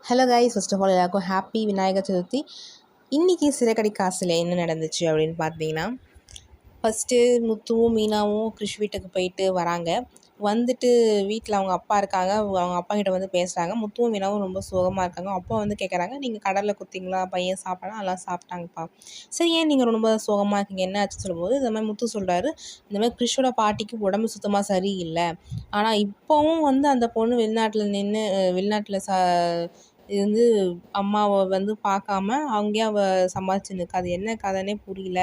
Hello guys, first of all எல்லாருக்கும் happy Vinayagar Chaturthi. இன்றைக்கி சிறகடி காசில் என்ன நடந்துச்சு அப்படின்னு பார்த்தீங்கன்னா, ஃபஸ்ட்டு முத்துவும் மீனாவும் கிருஷ் வீட்டுக்கு போயிட்டு வராங்க. வந்துட்டு வீட்டில் அவங்க அப்பா இருக்காங்க. அவங்க அப்பா கிட்ட வந்து பேசுகிறாங்க. முத்துவும் மீனாவும் ரொம்ப சோகமாக இருக்காங்க. அப்பா வந்து கேட்குறாங்க, நீங்கள் கடலில் குத்திங்களா? பையன் சாப்பிட்டானா? அதெல்லாம் சாப்பிட்டாங்கப்பா. சரி, ஏன் நீங்கள் ரொம்ப சோகமாக இருக்கீங்க, என்ன ஆச்சு சொல்லும்போது இந்த மாதிரி முத்து சொல்கிறாரு, இந்த மாதிரி கிருஷோட பாட்டிக்கு உடம்பு சுத்தமாக சரியில்லை. ஆனால் இப்போவும் வந்து அந்த பொண்ணு வெளிநாட்டில் இருந்து அம்மாவை வந்து பார்க்காம அங்கேயே அவள் சம்பாதிச்சுன்னு இருக்கா. அது என்ன கதைன்னே புரியல.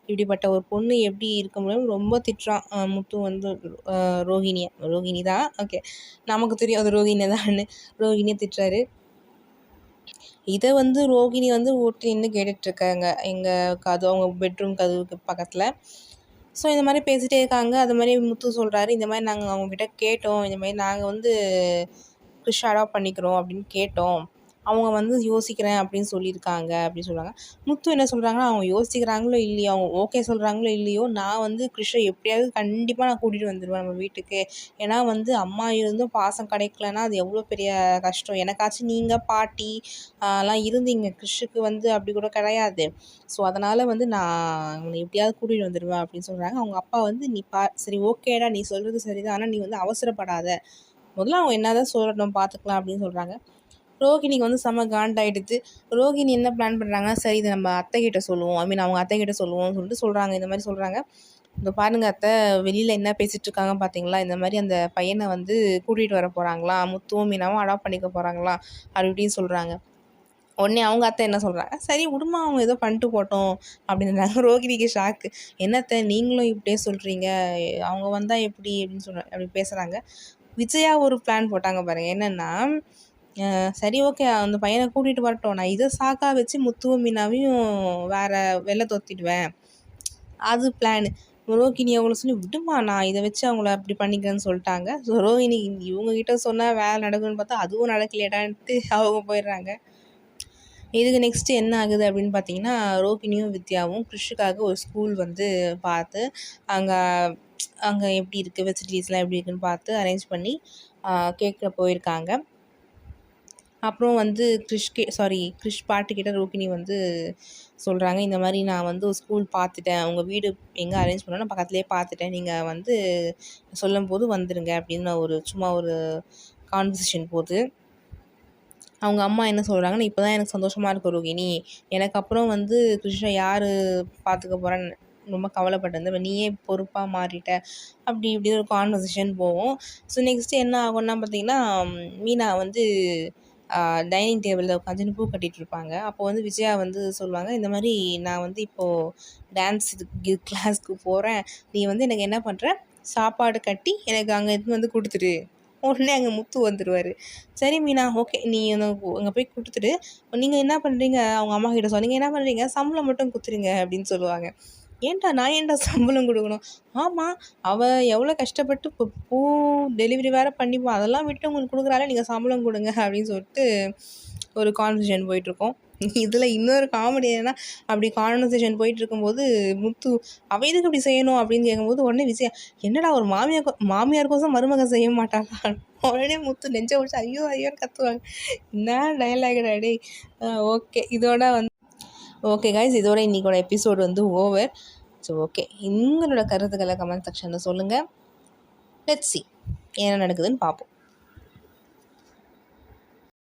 இப்படிப்பட்ட ஒரு பொண்ணு எப்படி இருக்க முடியும்? ரொம்ப திட்டுறான் முத்து வந்து ரோஹிணி தான். ஓகே, நமக்கு தெரியும் அது ரோஹிணி தான். ரோஹிணியை திட்டுறாரு. இதை வந்து ரோஹிணி வந்து ஓட்டி நின்று கேட்டுட்ருக்காங்க அவங்க பெட்ரூம் கதவுக்கு பக்கத்தில். ஸோ இந்த மாதிரி பேசிகிட்டே இருக்காங்க. அது மாதிரி முத்து சொல்கிறாரு, இந்த மாதிரி நாங்கள் அவங்கக்கிட்ட கேட்டோம், இந்த மாதிரி நாங்கள் வந்து கிருஷ் அடாப்ட் பண்ணிக்கிறோம் அப்படின்னு கேட்டோம். அவங்க வந்து யோசிக்கிறேன் அப்படின்னு சொல்லியிருக்காங்க அப்படின்னு சொல்கிறாங்க. முத்து என்ன சொல்கிறாங்கன்னா, அவங்க யோசிக்கிறாங்களோ இல்லையோ, அவங்க ஓகே சொல்கிறாங்களோ இல்லையோ, நான் வந்து கிருஷ்ணை எப்படியாவது கண்டிப்பாக நான் கூட்டிகிட்டு வந்துடுவேன் நம்ம வீட்டுக்கு. ஏன்னா வந்து அம்மா இருந்தும் பாசம் கிடைக்கலன்னா அது எவ்வளோ பெரிய கஷ்டம். எனக்காச்சும் நீங்கள் பாட்டி எல்லாம் இருந்தீங்க, கிருஷ்ணுக்கு வந்து அப்படி கூட கிடையாது. ஸோ அதனால் வந்து நான் உன்னை எப்படியாவது கூட்டிகிட்டு வந்துடுவேன் அப்படின்னு சொல்கிறாங்க. அவங்க அப்பா வந்து சரி ஓகேடா, நீ சொல்கிறது சரிதான், ஆனால் நீ வந்து அவசரப்படாத, முதல்ல அவங்க என்ன தான் சொல்லட்டும் பார்த்துக்கலாம் அப்படின்னு சொல்கிறாங்க. ரோஹிணிக்கு வந்து செம்ம காண்டாயிடுது. ரோஹிணி என்ன பிளான் பண்ணுறாங்கன்னா, சரி இதை நம்ம அத்தைக்கிட்ட சொல்லுவோம், அவங்க அத்தைக்கிட்ட சொல்லுவோம்னு சொல்லிட்டு சொல்கிறாங்க. இந்த மாதிரி சொல்கிறாங்க, இந்த பாருங்கள் அத்தை, வெளியில் என்ன பேசிகிட்டு இருக்காங்க பார்த்தீங்களா, இந்த மாதிரி அந்த பையனை வந்து கூட்டிகிட்டு வர போகிறாங்களா, முத்துவும் மீனாவும் அடாப்ட் பண்ணிக்க போகிறாங்களா அப்படி இப்படின்னு சொல்கிறாங்க. உடனே அவங்க அத்தை என்ன சொல்கிறாங்க, சரி விடுமா, அவங்க ஏதோ பண்ணிட்டு போட்டோம் அப்படின்றாங்க. ரோஹிணிக்கு ஷாக்கு, என்னத்தை நீங்களும் இப்படியே சொல்கிறீங்க, அவங்க வந்தால் எப்படி அப்படின்னு அப்படி பேசுகிறாங்க. விஜயா ஒரு பிளான் போட்டாங்க பாருங்கள். என்னென்னா, சரி ஓகே, அந்த பையனை கூட்டிகிட்டு வரட்டும், நான் இதை சாக்கா வச்சு முத்துவும் மீனாவையும் வேறு வெளில தொத்திடுவேன், அது பிளான். ரோஹிணி அவங்கள சொல்லி, விடுமா நான் இதை வச்சு அவங்கள அப்படி பண்ணிக்கிறேன்னு சொல்லிட்டாங்க. ஸோ ரோஹிணி இவங்ககிட்ட சொன்னால் வேலை நடக்குன்னு பார்த்தா அதுவும் நடக்கலையேடான்ட்டு அவங்க போயிடுறாங்க. இதுக்கு நெக்ஸ்ட்டு என்ன ஆகுது அப்படின்னு பார்த்தீங்கன்னா, ரோஹிணியும் வித்யாவும் கிருஷுக்காக ஒரு ஸ்கூல் வந்து பார்த்து அங்கே எப்படி இருக்குது, ஃபெசிலிட்டிஸ்லாம் எப்படி இருக்குதுன்னு பார்த்து அரேஞ்ச் பண்ணி கேட்க போயிருக்காங்க. அப்புறம் வந்து கிருஷ் பாட்டுக்கிட்ட ரோஹிணி வந்து சொல்கிறாங்க, இந்த மாதிரி நான் வந்து ஒரு ஸ்கூல் பார்த்துட்டேன், உங்கள் வீடு எங்கே அரேஞ்ச் பண்ணோன்னா பக்கத்துலேயே பார்த்துட்டேன், நீங்கள் வந்து சொல்லும்போது வந்துடுங்க அப்படின்னு சும்மா ஒரு கான்வர்சேஷன் போகுது. அவங்க அம்மா என்ன சொல்கிறாங்கன்னா, இப்போ தான் எனக்கு சந்தோஷமாக இருக்கும் ரோஹிணி, எனக்கு அப்புறம் வந்து கிருஷ்ணை யார் பார்த்துக்க போகிறான்னு ரொம்ப கவலைப்பட்டிருந்தேன், நீயே பொறுப்பாக மாறிட்ட அப்படி இப்படி ஒரு கான்வர்சேஷன் போகும். ஸோ நெக்ஸ்ட்டு என்ன ஆகும்னா பார்த்தீங்கன்னா, மீனா வந்து டைனிங் டேபிளில் உட்காந்துன்னு பூ கட்டிகிட்ருப்பாங்க. அப்போது வந்து விஜயா வந்து சொல்லுவாங்க, இந்த மாதிரி நான் வந்து இப்போது டான்ஸ் கிளாஸ்க்கு போகிறேன், நீ வந்து எனக்கு என்ன பண்ணுற, சாப்பாடு கட்டி எனக்கு அங்கே எடுத்துன்னு வந்து கொடுத்துரு. உடனே அங்கே முத்து வந்துடுவார். சரி மீனா, ஓகே, நீ அங்கே போய் கொடுத்துட்டு நீங்கள் என்ன பண்ணுறீங்க, அவங்க அம்மா கிட்ட சொன்னீங்க, என்ன பண்ணுறீங்க, சம்பளம் மட்டும் கொடுத்துருங்க அப்படின்னு சொல்லுவாங்க. நான் ஏன்டா சம்பளம் கொடுக்கணும், ஆமாம் அவள் எவ்வளோ கஷ்டப்பட்டு இப்போ பூ டெலிவரி வேறு பண்ணிப்போம், அதெல்லாம் விட்டு உங்களுக்கு கொடுக்குறால, நீங்கள் சம்பளம் கொடுங்க அப்படின்னு சொல்லிட்டு ஒரு கான்வர்சேஷன் போயிட்டுருக்கோம். இதில் இன்னொரு காமெடி என்னன்னா, அப்படி கான்வர்சேஷன் போயிட்டுருக்கும்போது முத்து அவள் எதுக்கு அப்படி செய்யணும் அப்படின்னு கேட்கும்போது, உடனே விஜயா, என்னடா ஒரு மாமியாருக்கோசம் மருமகன் செய்ய மாட்டாளா, உடனே முத்து நெஞ்ச பிடிச்சி ஐயோ ஐயோன்னு கத்துவாங்க. என்ன டைலாக் டே. ஓகே கைஸ், இதோட இன்றைக்கோட எபிசோடு வந்து ஓவர். ஸோ ஓகே, உங்களோட கருத்துக்களை கமெண்ட் செக்ஷனில் சொல்லுங்கள். லெட்ஸ் சி என்ன நடக்குதுன்னு பார்ப்போம்.